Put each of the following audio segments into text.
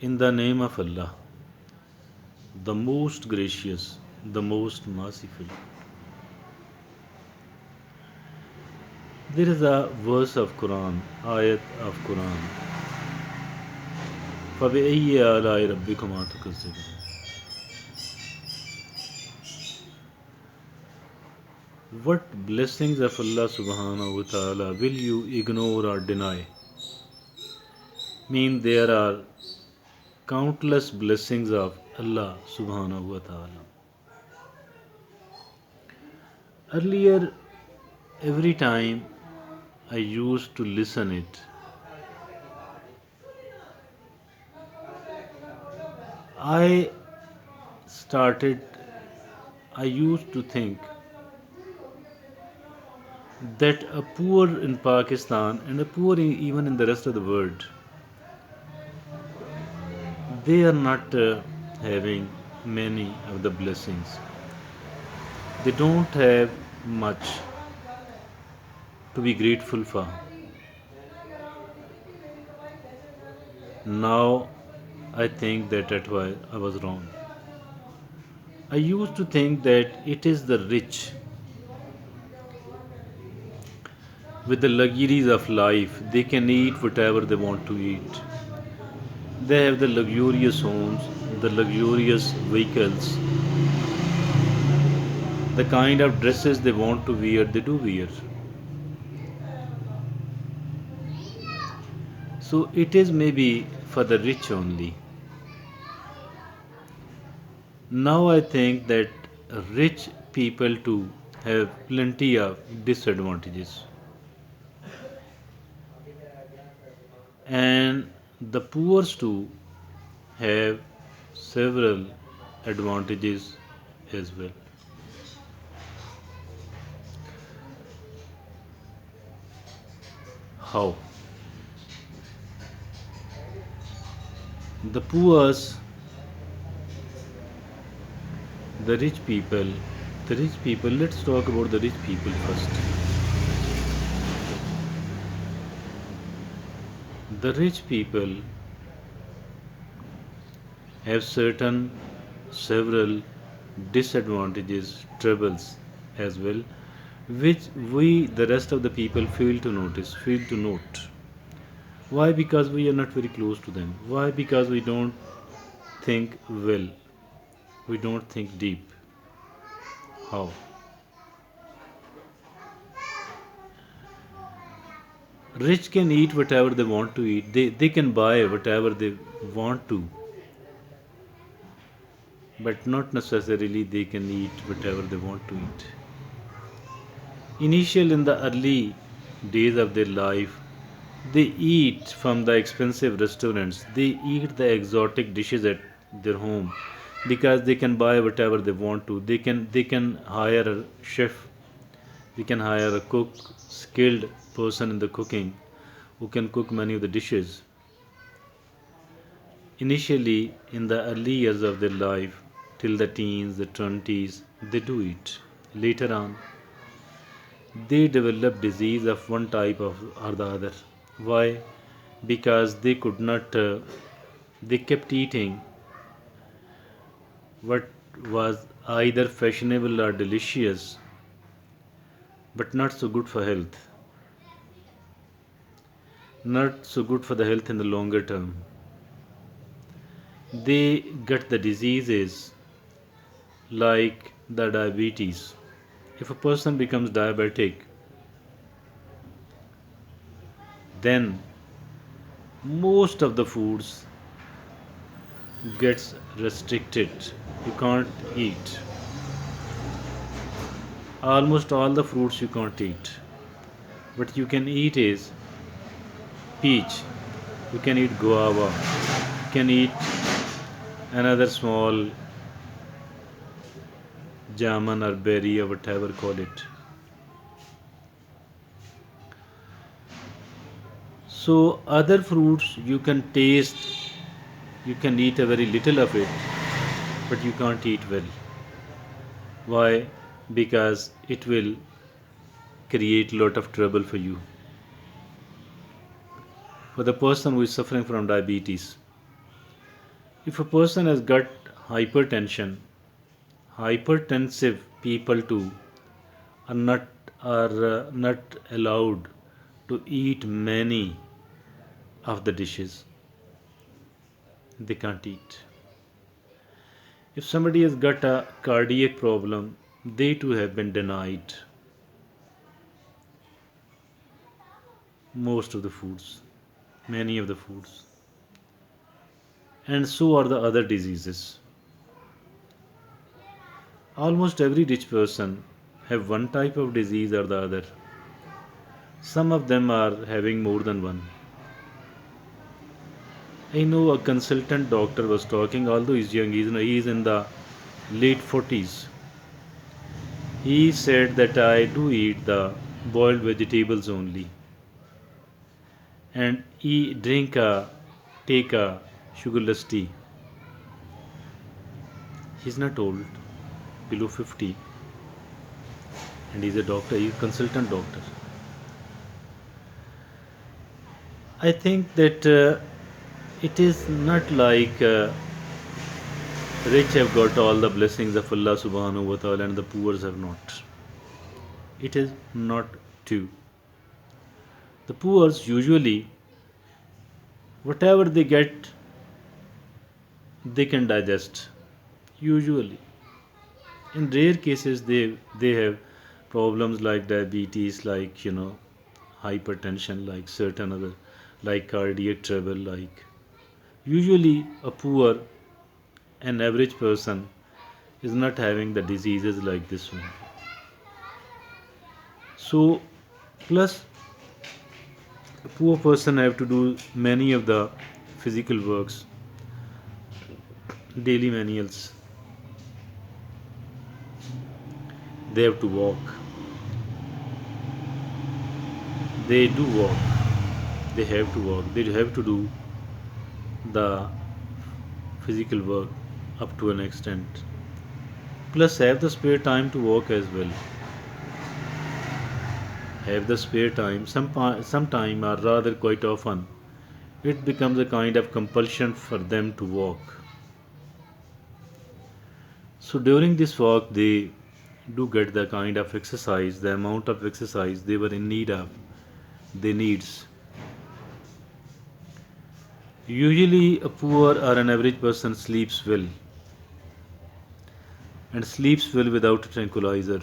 In the name of Allah, the most gracious, the most merciful. There is a verse of Quran, ayat of Quran. فَبِأَيِّ آلَاءِ رَبِّكُمَا تُكَذِّبَانِ. What blessings of Allah subhanahu wa ta'ala will you ignore or deny? Mean there are countless blessings of Allah subhanahu wa ta'ala. Earlier, every time I used to listen it, I started, I used to think that a poor in Pakistan and a poor even in the rest of the world, they are not having many of the blessings. They don't have much to be grateful for. Now I think that that's why I was wrong. I used to think that it is the rich with the luxuries of life, they can eat whatever they want to eat. They have the luxurious homes, the luxurious vehicles, the kind of dresses they want to wear, they do wear. So it is maybe for the rich only. Now I think that rich people too have plenty of disadvantages. And the poor too have several advantages as well. How? The poor, the rich people, let's talk about the rich people first. The rich people have certain several disadvantages, troubles as well, which we, the rest of the people, fail to notice, fail to note. Why? Because we are not very close to them. Why? Because we don't think well, we don't think deep. How? Rich can eat whatever they want to eat, they can buy whatever they want to, but not necessarily they can eat whatever they want to eat. Initial in the early days of their life, they eat from the expensive restaurants, they eat the exotic dishes at their home because they can buy whatever they want to. They can hire a chef, they can hire a cook, skilled person in the cooking who can cook many of the dishes. Initially, in the early years of their life, till the teens, the 20s, they do it. Later on, they develop disease of one type of or the other. Why? Because they could not, they kept eating what was either fashionable or delicious, but not so good for health, not so good for the health in the longer term. They get the diseases like the diabetes. If a person becomes diabetic, then most of the foods gets restricted. You can't eat. Almost all the fruits you can't eat. What you can eat is peach. You can eat guava. You can eat another small jamun or berry or whatever call it. So other fruits you can taste, you can eat a very little of it, but you can't eat well. Why? Because it will create lot of trouble for you. For the person who is suffering from diabetes, If a person has got hypertension, hypertensive people too are not allowed to eat many of the dishes. They can't eat. If somebody has got a cardiac problem, they too have been denied most of the foods, many of the foods. And so are the other diseases. Almost every rich person have one type of disease or the other. Some of them are having more than one. I know a consultant doctor was talking, although he's young, he's in the late 40s. He said that I do eat the boiled vegetables only and take a sugarless tea. He's not old, below 50, and he's a doctor, he's a consultant doctor. I think that it is not like rich have got all the blessings of Allah subhanahu wa ta'ala and the poor have not. It is not true. The poor usually, whatever they get, they can digest. Usually. In rare cases, they have problems like diabetes, like hypertension, like certain other, like cardiac trouble, like usually a poor an average person is not having the diseases like this one. So plus a poor person have to do many of the physical works, daily manuals. They have to walk. They do walk. They have to walk. They have to do the physical work up to an extent. Plus have the spare time to walk as well. Have the spare time. Some time or rather quite often it becomes a kind of compulsion for them to walk. So during this walk they do get the kind of exercise, the amount of exercise they were in need of, they needs. Usually a poor or an average person sleeps well and sleeps well without a tranquilizer,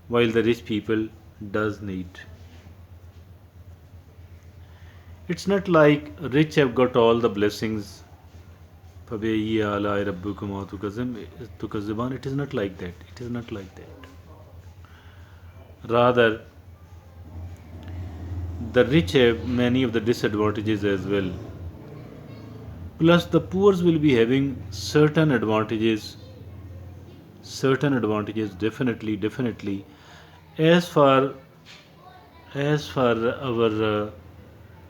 while the rich people does need. It's not like rich have got all the blessings. فَبِأَيِّ آلَاءِ رَبِّكُمَا تُكَذِّبَانِ. It is not like that. It is not like that. Rather, the rich have many of the disadvantages as well. Plus, the poor will be having certain advantages. Certain advantages, definitely, definitely. As far our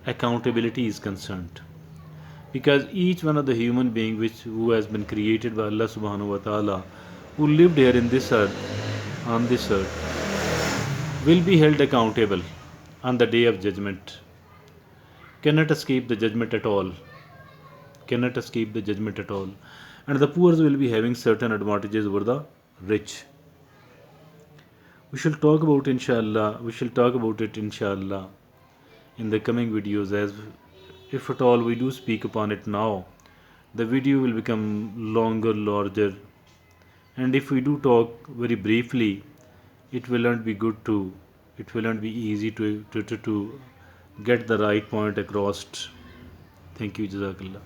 accountability is concerned, because each one of the human being which who has been created by Allah subhanahu wa ta'ala, who lived here in this earth, on this earth, will be held accountable on the day of judgment. Cannot escape the judgment at all. Cannot escape the judgment at all. And the poor will be having certain advantages over the rich. We shall talk about inshallah. We shall talk about it inshallah in the coming videos, as if at all we do speak upon it now, the video will become longer, larger, and if we do talk very briefly, it will not be good to, it will not be easy to get the right point across. Thank you, Jazakallah.